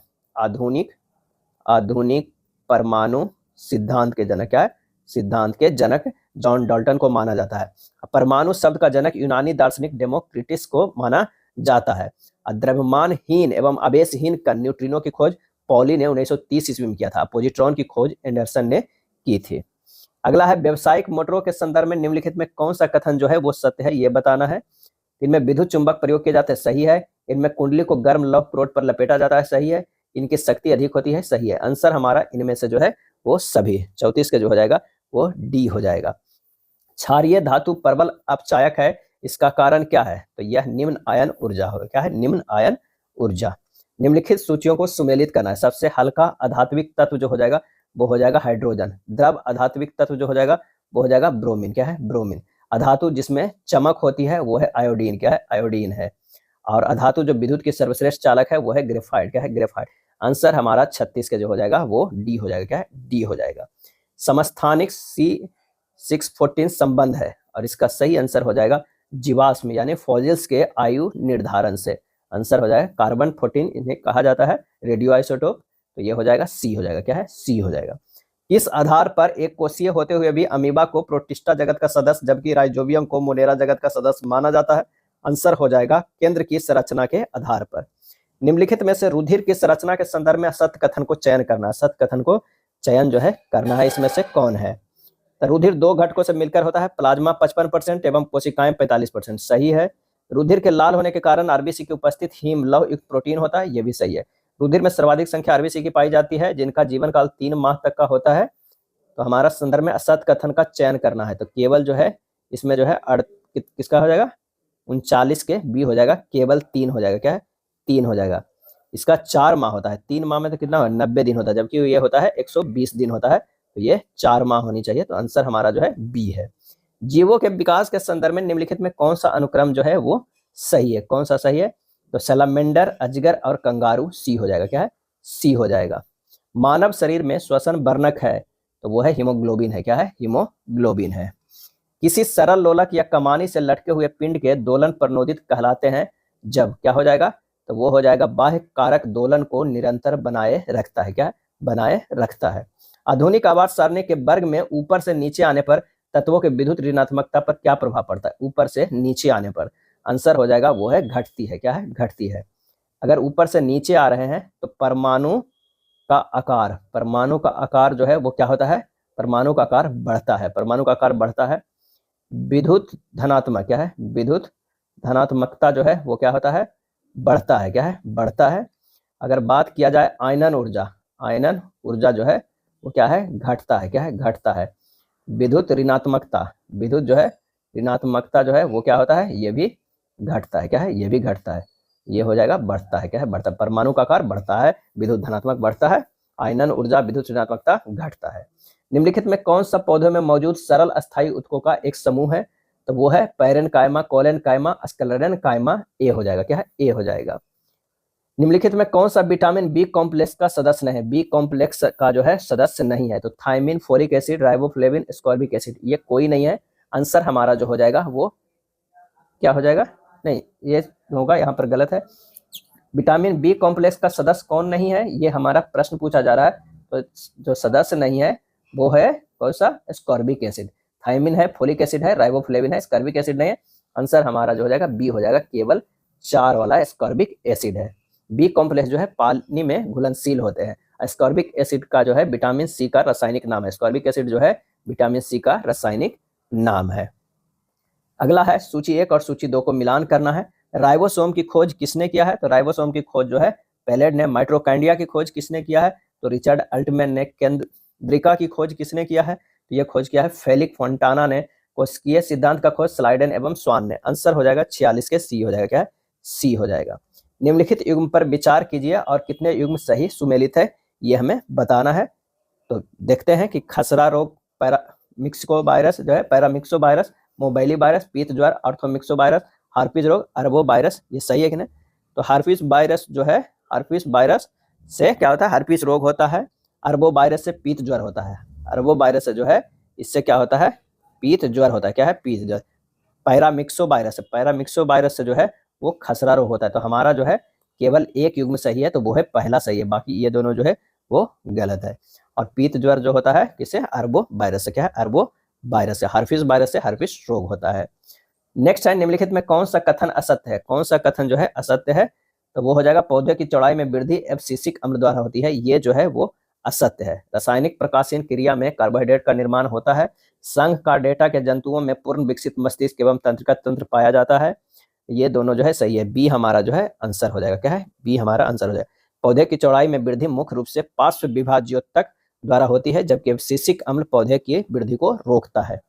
आधुनिक परमाणु सिद्धांत के जनक। क्या है? सिद्धांत के जनक जॉन डाल्टन को माना जाता है। परमाणु शब्द का जनक यूनानी दार्शनिक डेमोक्रिटस को माना जाता है। द्रव्यमानहीन एवं आवेशहीन कण न्यूट्रिनो की खोज पॉली ने 1930 ईस्वी में किया था। पॉजिट्रॉन की खोज एंडरसन ने की थी। अगला है व्यावसायिक मोटरों के संदर्भ में निम्नलिखित में कौन सा कथन जो है वो सत्य है, ये बताना है। इनमें विद्युत चुंबक प्रयोग किए जाते हैं, सही है। इनमें कुंडली को गर्म लौह प्रोट पर लपेटा जाता है, सही है। इनकी शक्ति अधिक होती है, सही है। आंसर हमारा इनमें से जो है वो सभी 34 के जो हो जाएगा वो डी हो जाएगा। क्षारीय धातु प्रबल अपचायक है, इसका कारण क्या है? तो यह निम्न आयन ऊर्जा होगा। क्या है? निम्न आयन ऊर्जा। निम्नलिखित सूचियों को सुमेलित करना है। सबसे हल्का अधात्विक तत्व जो हो जाएगा वो हो जाएगा हाइड्रोजन। द्रव अधात्विक तत्व जो हो जाएगा वो हो जाएगा ब्रोमीन। क्या है? ब्रोमीन। अधातु जिसमें चमक होती है वो है आयोडीन। क्या है? आयोडीन है। और अधातु जो विद्युत की सर्वश्रेष्ठ चालक है वो है ग्रेफाइट। क्या है? ग्रेफाइट। आंसर हमारा 36 के जो हो जाएगा वो डी हो जाएगा। क्या है? डी हो जाएगा। समस्थानिक C614 संबंध है और इसका सही आंसर हो जाएगा जीवाश्म यानी फॉसिल्स के आयु निर्धारण से। आंसर हो जाएगा कार्बन 14 इन्हें कहा जाता है रेडियो आइसोटोप, तो ये हो जाएगा सी हो जाएगा। क्या है? सी हो जाएगा। इस आधार पर एक कोषीय होते हुए भी अमीबा को प्रोटिस्टा जगत का सदस्य जबकि राइजोबियम को मोनेरा जगत का सदस्य माना जाता है। आंसर हो जाएगा केंद्र की संरचना के आधार पर। निम्नलिखित में से रुधिर की संरचना के संदर्भ में सत्य कथन को चयन करना है। सत्य कथन को चयन जो है करना है, इसमें से कौन है? तो रुधिर 2 घटकों से मिलकर होता है, प्लाज्मा 55% एवं कोशिकाएं 45%, सही है। रुधिर के लाल होने के कारण आरबीसी की उपस्थित हीम लौह युक्त प्रोटीन होता है, यह भी सही है। रुधिर में सर्वाधिक संख्या आरबीसी की पाई जाती है जिनका जीवन काल 3 माह तक का होता है। तो हमारा संदर्भ में असत्य कथन का चयन करना है, तो केवल जो है इसमें जो है किसका हो जाएगा 39 के बी हो जाएगा, केवल 3 हो जाएगा। क्या है? 3 हो जाएगा। इसका 4 माह होता है, 3 माह में तो कितना 90 दिन होता है, जबकि ये होता है 120 दिन होता है, तो ये 4 माह होनी चाहिए। तो आंसर हमारा जो है बी है। जीवों के विकास के संदर्भ में निम्नलिखित में कौन सा अनुक्रम जो है वो सही है? कौन सा सही है? तो सैलमेंडर, अजगर और कंगारू, सी हो जाएगा। क्या है? सी हो जाएगा। मानव शरीर में श्वसन वर्णक है, तो वो है हीमोग्लोबिन है। क्या है? हीमोग्लोबिन है। किसी सरल लोलक या कमानी से लटके हुए पिंड के दोलन प्रणोदित कहलाते हैं जब क्या हो जाएगा? तो वो हो जाएगा बाह्य कारक दोलन को निरंतर बनाए रखता है। क्या? बनाए रखता है। आधुनिक आवर्त सारणी के वर्ग में ऊपर से नीचे आने पर तत्वों के विद्युत ऋणात्मकता पर क्या प्रभाव पड़ता है? ऊपर से नीचे आने पर आंसर हो जाएगा वो है घटती है। क्या है? घटती है। अगर ऊपर से नीचे आ रहे हैं तो परमाणु का आकार जो है वो क्या होता है? परमाणु का आकार बढ़ता है। परमाणु का आकार बढ़ता है। विद्युत धनात्मक क्या है? विद्युत धनात्मकता जो है वो क्या होता है? बढ़ता है। क्या है? बढ़ता है। अगर बात किया जाए आयनन ऊर्जा जो है वो क्या है? घटता है। क्या है? घटता है। विद्युत विद्युत जो है ऋणात्मकता जो है वो क्या होता है? ये भी घटता है। क्या है? ये भी घटता है। ये हो जाएगा बढ़ता है। क्या है? बढ़ता है। परमाणु का आकार बढ़ता है, विद्युत धनात्मक बढ़ता है, आयनन ऊर्जा विद्युत ऋणात्मकता घटता है। निम्नलिखित में कौन सा पौधों में मौजूद सरल अस्थायी उत्कों का एक समूह है? तो वो है पैरेनकाइमा, कोलेनकाइमा, स्क्लेरेनकाइमा, ए हो जाएगा। क्या है? ए हो जाएगा। निम्नलिखित में कौन सा विटामिन बी कॉम्प्लेक्स का सदस्य नहीं है? बी कॉम्प्लेक्स का जो है सदस्य नहीं है, तो thiamine, folic acid, riboflavin, ascorbic acid, ये कोई नहीं है। आंसर हमारा जो हो जाएगा वो क्या हो जाएगा? नहीं, ये होगा यहाँ पर गलत है। विटामिन बी कॉम्प्लेक्स का सदस्य कौन नहीं है, ये हमारा प्रश्न पूछा जा रहा है। तो जो सदस्य नहीं है वो है कौन सा? Ascorbic acid. थायमिन है, फोलिक एसिड है, राइबोफ्लेविन है, एस्कॉर्बिक एसिड नहीं है। आंसर हमारा जो हो जाएगा बी हो जाएगा, केवल 4 वाला एस्कॉर्बिक एसिड है। बी कॉम्प्लेक्स जो है पानी में घुलनशील होते हैं। एस्कॉर्बिक एसिड का जो है विटामिन सी का रासायनिक नाम है। एस्कॉर्बिक एसिड जो है विटामिन सी का रासायनिक नाम है। अगला है सूची 1 और सूची 2 को मिलान करना है। राइबोसोम की खोज किसने किया है? तो राइबोसोम की खोज जो है पैलेट ने। माइटोकॉन्ड्रिया की खोज किसने किया है? तो रिचर्ड अल्टमैन ने। केंद्रिका की खोज किसने किया है? तो यह खोज किया है फेलिक फोंटाना ने। कोशिकीय सिद्धांत का खोज स्लाइडन एवं स्वान ने। आंसर हो जाएगा 46 के सी हो जाएगा। क्या है? सी हो जाएगा। निम्नलिखित युग्म पर विचार कीजिए और कितने युग्म सही सुमेलित है ये हमें बताना है। तो देखते हैं कि खसरा रोग, पैरामिक्सो वायरस जो है, पैरामिक्सो वायरस, मोबाइली वायरस, पीत ज्वर, आर्थोमिक्सो वायरस, हार्पिस रोग, अरबो वायरस, ये सही है कि नहीं? तो हार्पिस वायरस जो है, हार्पिस वायरस से क्या होता है? हार्पिस रोग होता है। अरबो वायरस से पीत ज्वर होता है। अरबो वायरस से जो है इससे क्या होता है? पीत ज्वर होता है। क्या है? पीत ज्वर। पैरामिक्सो वायरस, पैरामिक्सो वायरस से जो है वो खसरा रोग होता है। तो हमारा जो है केवल एक युग्म सही है, तो वो है पहला सही है, बाकी ये दोनों जो है वो गलत है। और पीत ज्वर जो होता है किससे? अरबो वायरस से। क्या है? अरबो वायरस से। हार्पिस वायरस से हार्पिस रोग होता है। नेक्स्ट है, निम्नलिखित में कौन सा कथन असत्य है? कौन सा कथन जो है असत्य है? तो वो हो जाएगा पौधे की चौड़ाई में वृद्धि एब्सिसिक अम्ल द्वारा होती है। ये जो है वो असत्य है। रासायनिक प्रकाशीय क्रिया में कार्बोहाइड्रेट का निर्माण होता है। संघ का डेटा के जंतुओं में पूर्ण विकसित मस्तिष्क एवं तंत्रिका तंत्र पाया जाता है। ये दोनों जो है सही है। बी हमारा जो है आंसर हो जाएगा। क्या है? बी हमारा आंसर हो जाएगा। पौधे की चौड़ाई में वृद्धि मुख्य रूप से पार्श्व विभाज्योतक द्वारा होती है, जबकि एब्सिसिक अम्ल पौधे की वृद्धि को रोकता है।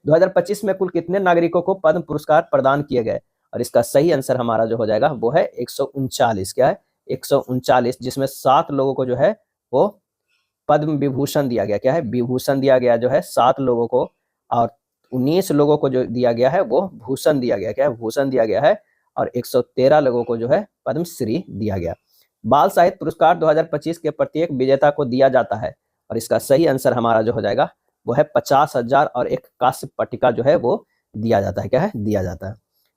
2025 में कुल कितने नागरिकों को पद्म पुरस्कार प्रदान किए गए? और इसका सही आंसर हमारा जो हो जाएगा वो है 139। क्या है? 139, जिसमें 7 लोगों को जो है वो पद्म विभूषण दिया गया। क्या है? विभूषण दिया गया जो है 7 लोगों को, और 19 लोगों को जो दिया गया है वो भूषण दिया गया। क्या है? भूषण दिया गया है। और 113 लोगों को जो है पद्मश्री दिया गया। बाल साहित्य पुरस्कार 2025 के प्रत्येक विजेता को दिया जाता है, और इसका सही आंसर हमारा जो हो जाएगा वो है 50,000 और एक कांस्य पट्टिका जो है वो दिया जाता है। क्या है? दिया जाता है।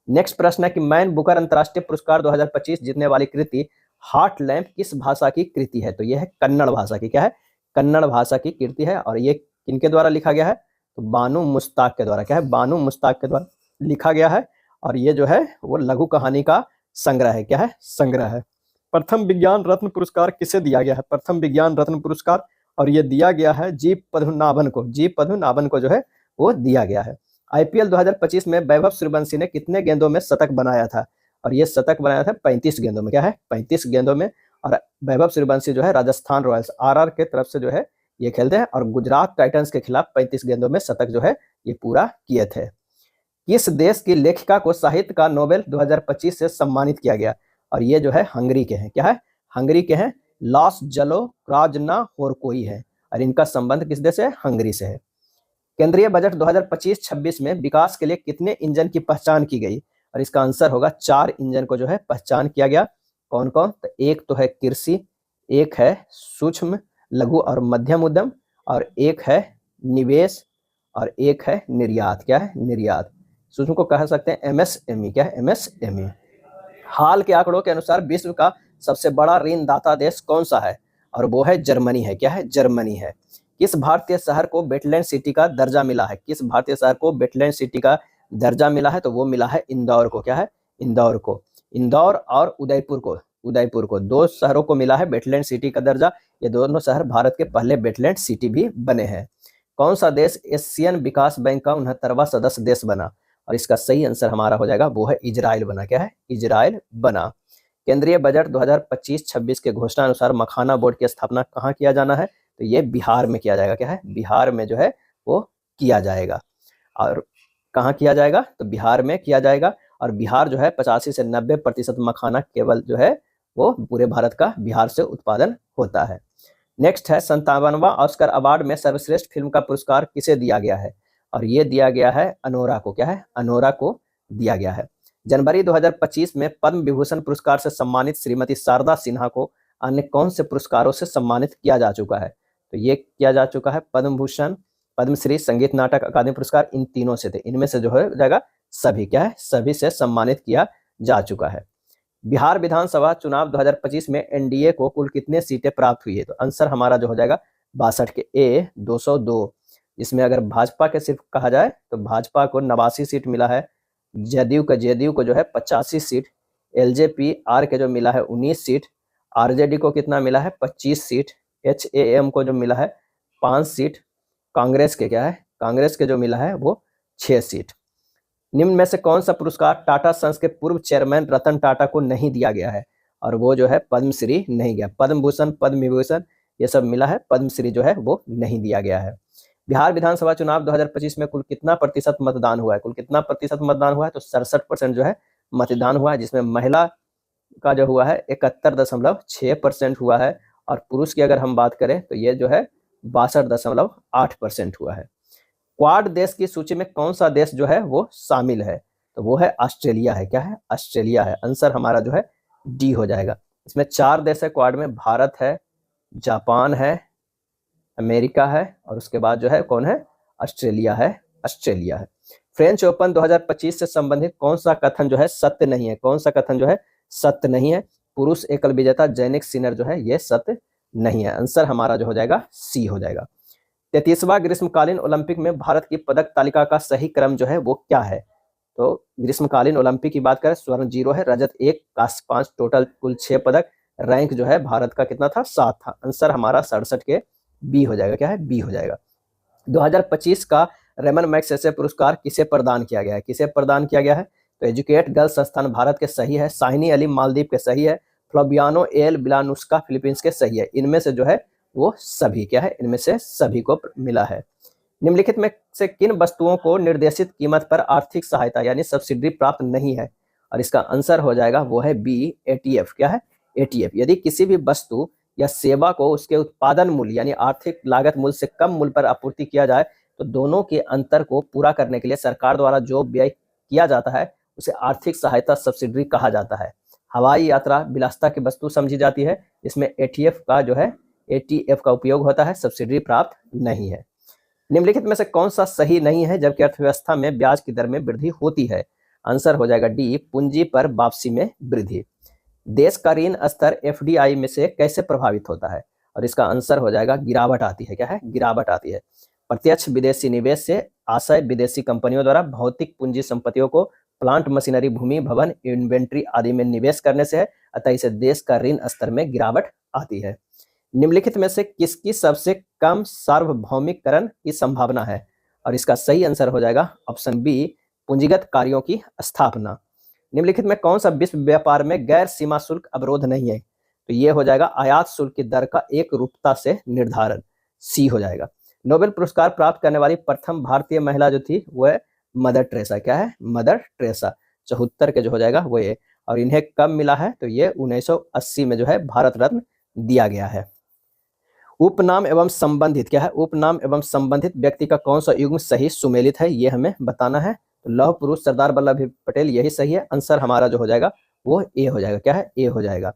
नेक्स्ट प्रश्न है कि मैन बुकर अंतरराष्ट्रीय पुरस्कार 2025 जीतने वाली कृति हार्ट लैम्प किस भाषा की कृति है? तो यह है कन्नड़ भाषा की। क्या है? कन्नड़ भाषा की कृति है। और ये किनके द्वारा लिखा गया है? तो बानू मुश्ताक के द्वारा। क्या है? बानू मुश्ताक के द्वारा लिखा गया है। और ये जो है वो लघु कहानी का संग्रह है। क्या है? संग्रह है। प्रथम विज्ञान रत्न पुरस्कार किसे दिया गया है? प्रथम विज्ञान रत्न पुरस्कार, और ये दिया गया है जी पद्मनाभन को। जी पद्मनाभन को जो है वो दिया गया है। आईपीएल 2025 में वैभव सूर्यवंशी ने कितने गेंदों में शतक बनाया था? और ये शतक बनाया था 35 गेंदों में। क्या है? 35 गेंदों में। और वैभव सूर्यवंशी जो है राजस्थान रॉयल्स आरआर के तरफ से जो है ये खेलते हैं, और गुजरात टाइटंस के खिलाफ 35 गेंदों में शतक जो है ये पूरा किए थे। किस देश की लेखिका को साहित्य का नोबेल 2025 से सम्मानित किया गया? और ये जो है हंगरी के हैं। क्या है? हंगरी के हैं। लॉस जलो राजना होरकोई है, और इनका संबंध किस देश से है? हंगरी से है। केंद्रीय बजट 2025-26 में विकास के लिए कितने इंजन की पहचान की गई? और इसका आंसर होगा 4 इंजन को जो है पहचान किया गया। कौन कौन? तो एक तो है कृषि, एक है सूक्ष्म लघु और मध्यम उद्यम, और एक है निवेश, और एक है निर्यात। क्या है? निर्यात। सूक्ष्म को कह सकते हैं एमएसएमई। क्या है? एमएसएमई। हाल के आंकड़ों के अनुसार विश्व का सबसे बड़ा ऋणदाता देश कौन सा है? और वो है जर्मनी है। क्या है? जर्मनी है। किस भारतीय शहर को वेटलैंड सिटी का दर्जा मिला है? किस भारतीय शहर को वेटलैंड सिटी का दर्जा मिला है? तो वो मिला है इंदौर को। क्या है? इंदौर को। इंदौर और उदयपुर को, उदयपुर को, 2 शहरों को मिला है वेटलैंड सिटी का दर्जा। ये दोनों शहर भारत के पहले वेटलैंड सिटी भी बने हैं। कौन सा देश एशियन विकास बैंक का 69वां सदस्य देश बना? और इसका सही आंसर हमारा हो जाएगा वो है इजराइल बना। क्या है? इजराइल बना। केंद्रीय बजट 2025-26 के घोषणा अनुसार मखाना बोर्ड की स्थापना कहाँ किया जाना है? तो ये बिहार में किया जाएगा। क्या है? बिहार में जो है वो किया जाएगा। और कहाँ किया जाएगा? तो बिहार में किया जाएगा। और बिहार जो है 85 से 90% मखाना केवल जो है वो पूरे भारत का बिहार से उत्पादन होता है। नेक्स्ट है 57वां ऑस्कर अवार्ड में सर्वश्रेष्ठ फिल्म का पुरस्कार किसे दिया गया है? और ये दिया गया है अनोरा को। क्या है? अनोरा को दिया गया है। जनवरी 2025 में पद्म विभूषण पुरस्कार से सम्मानित श्रीमती शारदा सिन्हा को अन्य कौन से पुरस्कारों से सम्मानित किया जा चुका है? तो ये किया जा चुका है पद्म भूषण, पद्मश्री, संगीत नाटक अकादमी पुरस्कार, इन तीनों से थे। इनमें से जो हो जाएगा सभी। क्या है? सभी से सम्मानित किया जा चुका है। बिहार विधानसभा चुनाव 2025 में एनडीए को कुल कितने सीटें प्राप्त हुई है? तो आंसर हमारा जो हो जाएगा 62 के ए 202। इसमें अगर भाजपा के सिर्फ कहा जाए तो भाजपा को 89 सीट मिला है। जेडीयू को जो है 85 सीट, एलजेपी आर के जो मिला है 19 सीट, आरजेडी को कितना मिला है? 25 सीट, एचएएम को जो मिला है 5 सीट, कांग्रेस के क्या है? कांग्रेस के जो मिला है वो 6 सीट। निम्न में से कौन सा पुरस्कार टाटा सन्स के पूर्व चेयरमैन रतन टाटा को नहीं दिया गया है? और वो जो है पद्मश्री नहीं गया। पद्म भूषण, पद्म विभूषण ये सब मिला है, पद्मश्री जो है वो नहीं दिया गया है। बिहार विधानसभा चुनाव 2025 में कुल कितना प्रतिशत मतदान हुआ है? कुल कितना प्रतिशत मतदान हुआ है? तो 67% जो है मतदान हुआ है, जिसमें महिला का जो हुआ है 71.6% हुआ है, और पुरुष की अगर हम बात करें तो ये जो है 62.8% हुआ है। क्वाड देश की सूची में कौन सा देश जो है वो शामिल है? तो वो है ऑस्ट्रेलिया है। क्या है? ऑस्ट्रेलिया है। आंसर हमारा जो है डी हो जाएगा। इसमें 4 देश है क्वाड में, भारत है, जापान है, अमेरिका है, और उसके बाद जो है कौन है? ऑस्ट्रेलिया है। ऑस्ट्रेलिया है। फ्रेंच ओपन 2025 से संबंधित कौन सा कथन जो है सत्य नहीं है? कौन सा कथन जो है सत्य नहीं है? पुरुष एकल विजेता जैनिक सिनर जो है ये सत्य नहीं है। आंसर हमारा जो हो जाएगा सी हो जाएगा। 33वां ग्रीष्मकालीन ओलंपिक में भारत की पदक तालिका का सही क्रम जो है वो क्या है? तो ग्रीष्मकालीन ओलंपिक की बात करें, स्वर्ण 0 है, रजत 1, कांस्य 5, टोटल कुल 6 पदक। रैंक जो है भारत का कितना था? 7 था। आंसर हमारा 67 के बी हो जाएगा। क्या है? बी हो जाएगा। 2025 का रेमन मैग्सेसे पुरस्कार किसे प्रदान किया गया है? किसे प्रदान किया गया है? तो एजुकेट गर्ल्स संस्थान भारत के सही है, शाहिनी अली मालदीव के सही है, फ्लोबियानो एल बिलानुस्का फिलीपींस के सही है। इनमें से जो है वो सभी क्या है? इनमें से सभी को मिला है। निम्नलिखित में से किन वस्तुओं को निर्देशित कीमत पर आर्थिक सहायता यानी सब्सिडी प्राप्त नहीं है? और इसका आंसर हो जाएगा वो है बी, एटीएफ। क्या है? एटीएफ। यदि किसी भी वस्तु या सेवा को उसके उत्पादन मूल्य यानी आर्थिक लागत मूल्य से कम मूल्य पर आपूर्ति किया जाए तो दोनों के अंतर को पूरा करने के लिए सरकार द्वारा जो व्यय किया जाता है उसे आर्थिक सहायता सब्सिडी कहा जाता है। हवाई यात्रा विलासिता की वस्तु समझी जाती है, इसमें एटीएफ का जो है एटीएफ का उपयोग होता है, सब्सिडी प्राप्त नहीं है। निम्नलिखित में से कौन सा सही नहीं है जबकि अर्थव्यवस्था में ब्याज की दर में वृद्धि होती है? आंसर हो जाएगा डी, पूंजी पर वापसी में वृद्धि। देश का ऋण स्तर एफडीआई में से कैसे प्रभावित होता है? और इसका आंसर हो जाएगा गिरावट आती है। क्या है? गिरावट आती है। प्रत्यक्ष विदेशी निवेश से आशय विदेशी कंपनियों द्वारा भौतिक पूंजी संपत्तियों को प्लांट मशीनरी, भूमि, भवन, इन्वेंट्री आदि में निवेश करने से है, अतः इसे देश का ऋण स्तर में गिरावट आती है। निम्नलिखित में से किसकी सबसे कम सार्वभौमिकरण की संभावना है? और इसका सही आंसर हो जाएगा ऑप्शन बी, पूंजीगत कार्यों की स्थापना। निम्नलिखित में कौन सा विश्व व्यापार में गैर सीमा शुल्क अवरोध नहीं है? तो ये हो जाएगा आयात शुल्क की दर का एक रूपता से निर्धारण, सी हो जाएगा। नोबेल पुरस्कार प्राप्त करने वाली प्रथम भारतीय महिला जो थी वो है मदर टेरेसा। क्या है? Mother Teresa. 74 के जो हो जाएगा वो ये। और इन्हें कब मिला है? तो ये 1980 में जो है भारत रत्न दिया गया है। उपनाम एवं संबंधित। क्या है? उपनाम एवं संबंधित व्यक्ति का कौन सा युग्म सही सुमेलित है ये हमें बताना है। तो लौह पुरुष सरदार वल्लभ भाई पटेल यही सही है। आंसर हमारा जो हो जाएगा वो ए हो जाएगा। क्या है? ए हो जाएगा।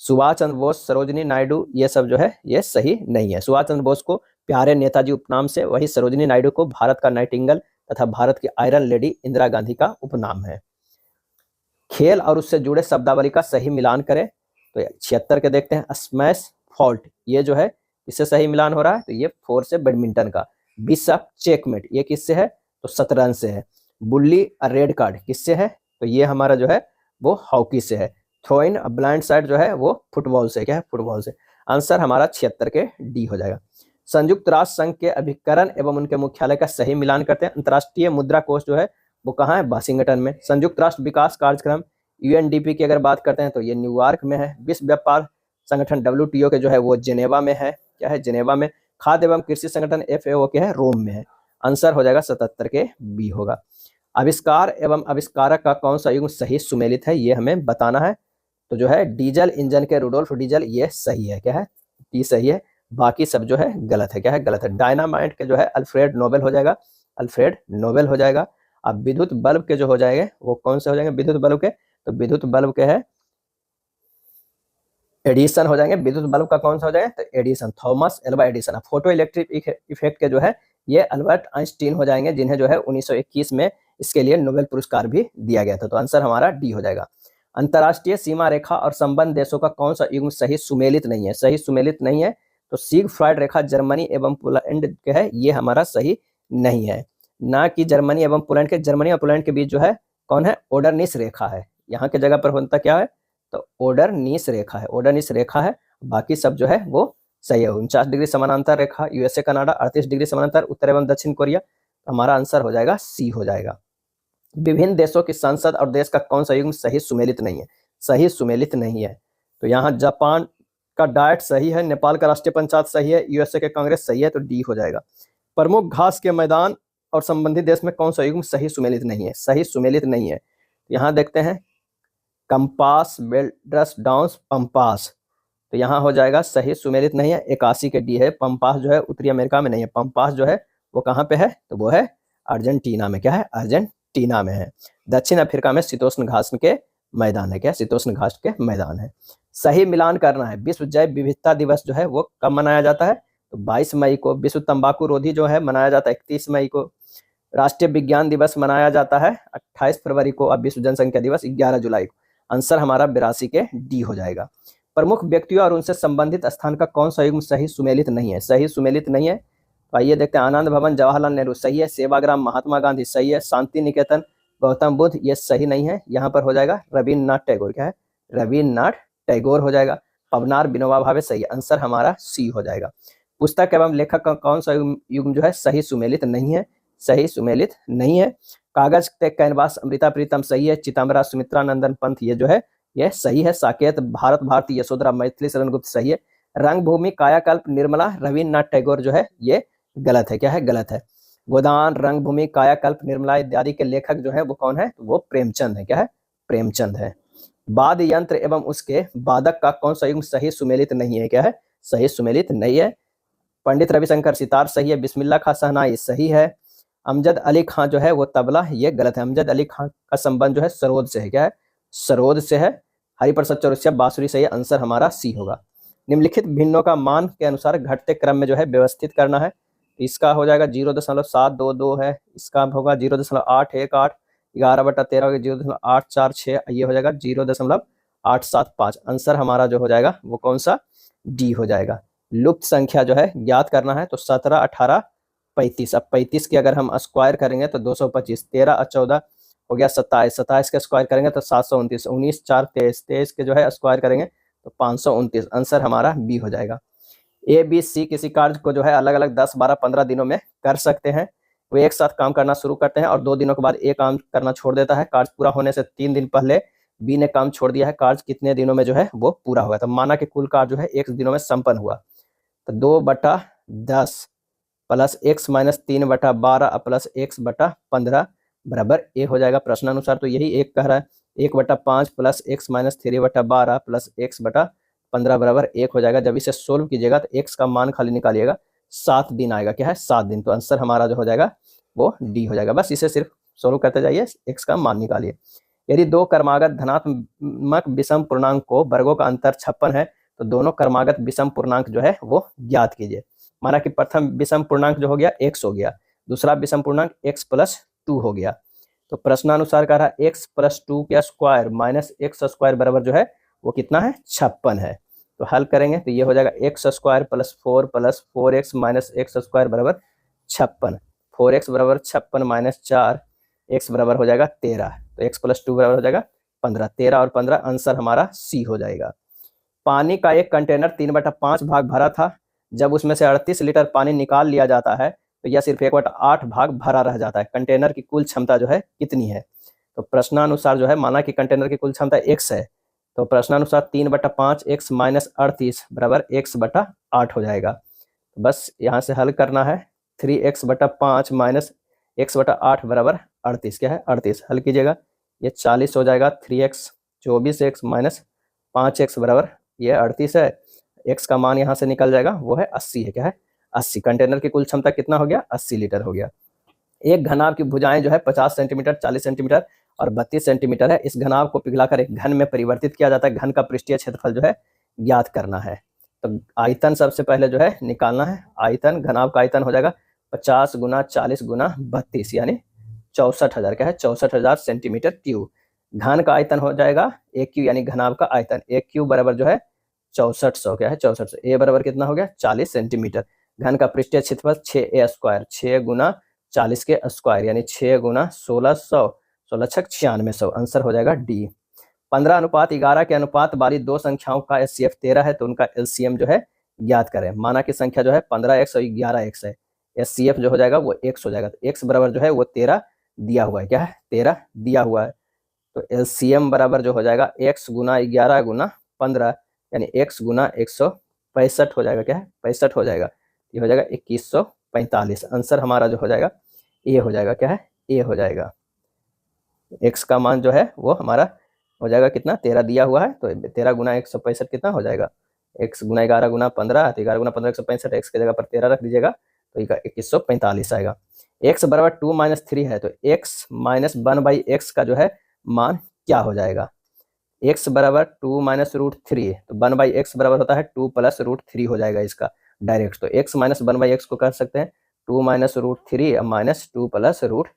सुभाष चंद्र बोस, सरोजिनी नायडू ये सब जो है ये सही नहीं है। सुभाष चंद्र बोस को प्यारे नेताजी उपनाम से, वही सरोजिनी नायडू को भारत का नाइटिंगेल तथा भारत की आयरन लेडी इंदिरा गांधी का उपनाम है। खेल और उससे जुड़े शब्दावली का सही मिलान करें। तो 76 के देखते हैं। स्मैश फॉल्ट ये जो है इससे सही मिलान हो रहा है, तो ये 4 से बैडमिंटन का। बिशप चेकमेट ये किससे है? तो शतरंज से है। बुल्ली रेड कार्ड किससे है? तो ये हमारा जो है वो हॉकी से है। थ्रो इन ब्लाइंड साइड जो है वो फुटबॉल से। क्या है? फुटबॉल से। आंसर हमारा 76 के डी हो जाएगा। संयुक्त राष्ट्र संघ के अभिकरण एवं उनके मुख्यालय का सही मिलान करते हैं। अंतर्राष्ट्रीय मुद्रा कोष जो है वो कहाँ है? वाशिंगटन में। संयुक्त राष्ट्र विकास कार्यक्रम यूएनडीपी की अगर बात करते हैं तो ये न्यूयॉर्क में है। विश्व व्यापार संगठन डब्ल्यूटीओ के जो है वो जेनेवा में है। क्या है? जेनेवा में। खाद्य एवं कृषि संगठन एफएओ के है रोम में है। आंसर हो जाएगा 77 के बी होगा। आविष्कार एवं आविष्कारक का कौन सा युग्म सही सुमेलित है ये हमें बताना है। तो जो है डीजल इंजन के रुडोल्फ डीजल ये सही है। क्या है? डी सही है, बाकी सब जो है गलत है। क्या है? गलत है। डायनामाइट के जो है अल्फ्रेड नोबेल हो जाएगा। अल्फ्रेड नोबेल हो जाएगा। अब विद्युत बल्ब के जो हो जाएंगे वो कौन से हो जाएंगे विद्युत बल्ब के? तो विद्युत बल्ब के है एडिसन हो जाएंगे। विद्युत बल्ब का कौन सा हो जाएगा? तो एडिसन, थॉमस एल्वा एडिसन। अब फोटो इलेक्ट्रिक इफेक्ट के जो है ये अल्बर्ट आइंस्टीन हो जाएंगे, जिन्हें जो है 1921 में इसके लिए नोबेल पुरस्कार भी दिया गया था। तो आंसर हमारा डी हो जाएगा। अंतर्राष्ट्रीय सीमा रेखा और संबंध देशों का कौन सा युग्म सही सुमेलित नहीं है? सही सुमेलित नहीं है तो सिगफ्राइड रेखा जर्मनी एवं पोलैंड के है, ये हमारा सही नहीं है। ना कि जर्मनी एवं पोलैंड के, जर्मनी और पोलैंड के बीच जो है कौन है? ओडरनिस रेखा है। यहाँ के जगह पर होता क्या है? तो ओडरनिस रेखा है। ओडरनिस रेखा है, बाकी सब जो है वो सही है। 49 डिग्री समानांतर रेखा यूएसए कनाडा, 38 डिग्री समानांतर उत्तर एवं दक्षिण कोरिया। हमारा आंसर हो जाएगा सी हो जाएगा। विभिन्न देशों की संसद और देश का कौन सा युग्म सही सुमेलित नहीं है? सही सुमेलित नहीं है। तो यहाँ जापान का डाइट सही है, नेपाल का राष्ट्रीय पंचायत सही है, यूएसए के कांग्रेस सही है, तो डी हो जाएगा। प्रमुख घास के मैदान और संबंधित देश में कौन सा युग्म सही सुमेलित नहीं है? सही सुमेलित नहीं है। यहाँ देखते हैं कंपास, बेल्ड्रस, डाउन्स, पंपास, तो यहाँ हो जाएगा सही सुमेलित नहीं है। 81 के डी है। पंपास जो है उत्तरी अमेरिका में नहीं है, पंपास जो है वो कहाँ पे है? तो वो है अर्जेंटीना में। क्या है? अर्जेंटीना में है। दक्षिण अफ्रीका में शीतोष्ण घास के मैदान है। क्या? शीतोष्ण घास के मैदान है। सही मिलान करना है। विश्व जैव विविधता दिवस जो है वो कब मनाया जाता है? तो 22 मई को। विश्व तंबाकू रोधी जो है मनाया जाता है 31 मई को। राष्ट्रीय विज्ञान दिवस मनाया जाता है 28 फरवरी को। और विश्व जनसंख्या दिवस 11 जुलाई को। आंसर हमारा 82 के डी हो जाएगा। प्रमुख व्यक्तियों और उनसे संबंधित स्थान का कौन सा युग्म सही सुमेलित नहीं है? सही सुमेलित नहीं है। तो आइए देखते हैं। आनंद भवन जवाहरलाल नेहरू सही है। सेवाग्राम महात्मा गांधी सही है। शांति निकेतन गौतम बुद्ध ये सही नहीं है। यहाँ पर हो जाएगा रविन्द्रनाथ टैगोर। क्या है? रविन्द्रनाथ टैगोर हो जाएगा। पवनार विनोबा भावे सही है। आंसर हमारा सी हो जाएगा। पुस्तक एवं लेखक का कौन सा युग्म जो है सही सुमेलित नहीं है? सही सुमेलित नहीं है। कागज पे कैनवास अमृता प्रीतम सही है। चितंबरा सुमित्रा नंदन पंथ ये जो है ये सही है। साकेत भारत भारती यशोधरा मैथिली शरण गुप्त सही है। रंगभूमि कायाकल्प निर्मला रविन्द्रनाथ टैगोर जो है ये गलत है। क्या है? गलत है। गोदान, रंगभूमि, कायाकल्प, निर्मला इत्यादि के लेखक जो है वो कौन है? वो प्रेमचंद है। क्या है? प्रेमचंद है। वाद्य यंत्र एवं उसके वादक का कौन सा युग्म सही सुमेलित नहीं है? क्या है? सही सुमेलित नहीं है। पंडित रविशंकर सितार सही है। बिस्मिल्लाह खां शहनाई सही है। अमजद अली खां जो है वो तबला, ये गलत है। अमजद अली खां का संबंध जो है सरोद से है। क्या है? सरोद से है। हरिप्रसाद चौरसिया बांसुरी सही है। आंसर हमारा सी होगा। निम्नलिखित भिन्नों का मान के अनुसार घटते क्रम में जो है व्यवस्थित करना है। इसका हो जाएगा 0.722 है। इसका होगा 0.818, 11/13 0.846, ये हो जाएगा 0.875। आंसर हमारा जो हो जाएगा वो कौन सा? डी हो जाएगा। लुप्त संख्या जो है ज्ञात करना है। तो 17, 18, 35। अब 35 की अगर हम स्क्वायर करेंगे तो 225। 13 और 14 हो गया 27। 27 के स्क्वायर करेंगे तो 729। 19, 4, 23। 23 के जो है स्क्वायर करेंगे तो 529। आंसर हमारा बी हो जाएगा। ए, बी, सी किसी कार्य को जो है अलग अलग 10, 12, 15 दिनों में कर सकते हैं। वो एक साथ काम करना शुरू करते हैं और 2 दिनों के बाद ए काम करना छोड़ देता है। कार्य पूरा होने से 3 दिन पहले बी ने काम छोड़ दिया है। कार्य कितने दिनों में जो है वो पूरा हुआ? तो माना कि कुल कार्य जो है 1 दिनों में संपन्न हुआ। तो 2/10 plus x minus 3/12 plus x/15 बराबर ए हो जाएगा प्रश्नानुसार। तो यही एक कह रहा है। 1/5 plus x minus 3/12 plus x/15 बराबर 1 हो जाएगा। जब इसे सोल्व कीजिएगा तो x का मान खाली निकालिएगा, 7 दिन आएगा। क्या है? 7 दिन। तो आंसर हमारा जो हो जाएगा वो डी हो जाएगा। बस इसे सिर्फ सोल्व करते जाइए, x का मान निकालिए। यदि दो क्रमागत धनात्मक विषम पूर्णांक को वर्गों का अंतर 56 है तो दोनों क्रमागत विषम पूर्णांक जो है वो ज्ञात कीजिए। माना कि प्रथम विषम पूर्णांक जो हो गया x हो गया, दूसरा विषम पूर्णांक x+2 हो गया। तो प्रश्नानुसार कह रहा है x+2 के स्क्वायर माइनस x स्क्वायर बराबर जो है वो कितना है? 56 है। तो हल करेंगे तो ये हो जाएगा x square plus 4 plus 4x minus x square बराबर 56। 4x बराबर 56 माइनस 4 x बराबर हो जाएगा 13। तो x+2 बराबर हो जाएगा 15। 13 और 15 आंसर हमारा सी हो जाएगा। पानी का एक कंटेनर 3/5 भाग भरा था। जब उसमें से 38 लीटर पानी निकाल लिया जाता है तो यह सिर्फ 1/8 भाग भरा रह जाता है। कंटेनर की कुल क्षमता जो है कितनी है? तो प्रश्नानुसार जो है माना कि कंटेनर की कुल क्षमता x है। तो प्रश्नानुसार 3/5 x माइनस 38 बराबर x/8 हो जाएगा। बस यहाँ से हल करना है। 3x/5 माइनस x/8 बराबर 38। क्या है? 38। हल कीजिएगा, ये 40 हो जाएगा। 3x 24x माइनस 5x बराबर ये 38 है। x का मान यहाँ से निकल जाएगा, वो है 80 है। क्या है? 80। कंटेनर की कुल क्षमता कितना हो गया? 80 लीटर हो गया। एक घनाभ की भुजाएं जो है 50 सेंटीमीटर, 40 सेंटीमीटर और 32 सेंटीमीटर है। इस घनाभ को पिघलाकर एक घन में परिवर्तित किया जाता है। घन का पृष्ठीय क्षेत्रफल जो है ज्ञात करना है। तो आयतन सबसे पहले जो है निकालना है। आयतन, घनाभ का आयतन हो जाएगा 50 गुना 40 गुना 32 यानी 64,000। क्या है? 64,000 सेंटीमीटर क्यूब। घन का आयतन हो जाएगा AQ यानी घनाभ का आयतन। AQ बराबर जो है 6400। क्या है? 6400। ए बराबर कितना हो गया? 40 सेंटीमीटर। घन का पृष्ठीय क्षेत्रफल 6a स्क्वायर, 6 गुना 40 के स्क्वायर यानी 6 गुना 1600, 16 छक 9600। आंसर हो जाएगा डी। 15:11 के अनुपात वाली दो संख्याओं का HCF 13 है तो उनका LCM जो है ज्ञात करें। माना की संख्या जो है 15x और 11x है। HCF जो हो जाएगा वो x हो जाएगा। तो x बराबर जो है वो 13 दिया हुआ है, क्या है 13 दिया हुआ है। तो एलसीएम बराबर जो हो जाएगा x गुना 11 गुना 15 यानी x गुना 165 हो जाएगा, क्या है 65 हो जाएगा। ये हो जाएगा 2145। आंसर हमारा जो हो जाएगा ए हो जाएगा, क्या है ए हो जाएगा। x का मान जो है वो हमारा हो जाएगा कितना 13 दिया हुआ है, तो 13 गुना 165 कितना हो जाएगा x गुना 11 गुना 15, तो 11 गुना 15 165, x की जगह पर 13 रख दीजिएगा तो 2145 आएगा। x बराबर 2 माइनस 3 है, तो x माइनस 1/x का जो है मान क्या हो जाएगा। x बराबर 2 माइनस रूट 3, तो 1/x बराबर होता है 2 प्लस रूट 3 हो जाएगा इसका डायरेक्ट। तो x माइनस 1/x को कर सकते हैं 2 minus root 3 minus 2 plus root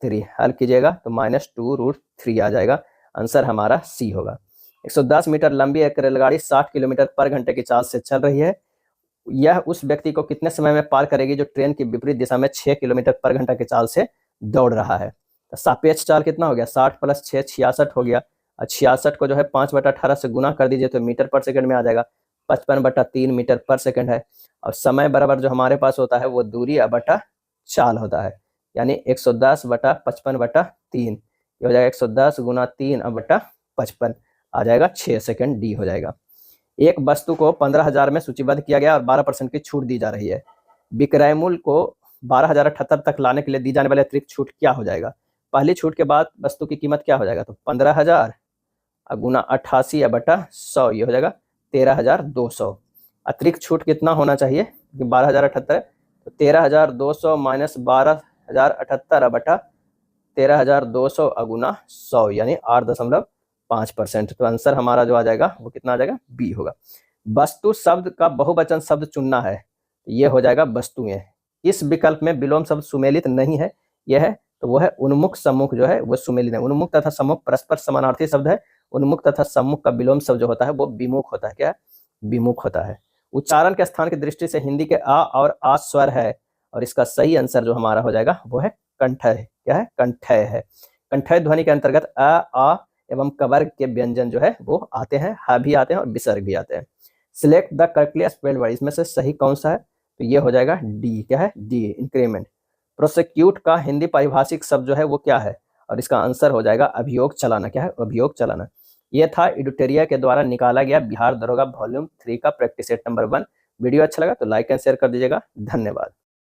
3, हल कीजिएगा तो माइनस 2 रूट 3 आ जाएगा। आंसर हमारा सी होगा। 110 मीटर लंबी एक रेलगाड़ी 60 किलोमीटर पर घंटे की चाल से चल रही है। यह उस व्यक्ति को कितने समय में पार करेगी जो ट्रेन की विपरीत दिशा में 6 किलोमीटर पर घंटा की चाल से दौड़ रहा है। तो सापेक्ष चाल कितना हो गया 60 प्लस 6 66 हो गया। 66 को जो है 5/18 से गुना कर दीजिए तो मीटर पर सेकंड में आ जाएगा। 55/3 मीटर पर सेकंड है। और समय बराबर जो हमारे पास होता है वो दूरी बटा चाल होता है, यानी 110/55/3 ये हो जाएगा 110 गुना 3/55 आ जाएगा 6 सेकंड, डी हो जाएगा। एक वस्तु को 15,000 में सूचीबद्ध किया गया और 12% की छूट दी जा रही है। विक्रय मूल्य को 12,078 तक लाने के लिए दी जाने वाली अतिरिक्त छूट क्या हो जाएगा। पहली छूट के बाद वस्तु की कीमत क्या हो जाएगा, तो 15,000 गुना 88/100 ये हो जाएगा 13,200। अतिरिक्त छूट कितना होना चाहिए, 12,078 है तो 13,200 माइनस 12,078/13,200 गुना 100 यानी 8.5%। तो आंसर हमारा जो आ जाएगा वो कितना आ जाएगा, बी होगा। वस्तु शब्द का बहुवचन शब्द चुनना है, ये हो जाएगा वस्तुएं। इस विकल्प में विलोम शब्द सुमेलित नहीं है, यह है तो वो है उन्मुख सम्मुख जो है वो सुमेलित है। उन्मुख तथा सम्मुख परस्पर समानार्थी शब्द है। उन्मुख तथा सम्मुख का विलोम शब्द जो होता है वो विमुख होता है, क्या है विमुख होता है। उच्चारण के स्थान की दृष्टि से हिंदी के आ और आ स्वर है और इसका सही आंसर जो हमारा हो जाएगा वो है कंठय, क्या है कंठय है। कंठय ध्वनि के अंतर्गत अ आ एवं कवर्ग के व्यंजन जो है वो आते हैं, हा भी आते हैं और विसर्ग भी आते हैं। Select the correctly spelled word, इसमें से सही कौन सा है, तो ये हो जाएगा डी, क्या है डी इंक्रीमेंट। प्रोसिक्यूट का हिंदी पारिभाषिक शब्द जो है वो क्या है, और इसका आंसर हो जाएगा अभियोग चलाना, क्या है अभियोग चलाना। ये था एडुटेरिया के द्वारा निकाला गया बिहार दरोगा वॉल्यूम 3 का प्रैक्टिस सेट नंबर 1। वीडियो अच्छा लगा तो लाइक एंड शेयर कर दीजिएगा। धन्यवाद।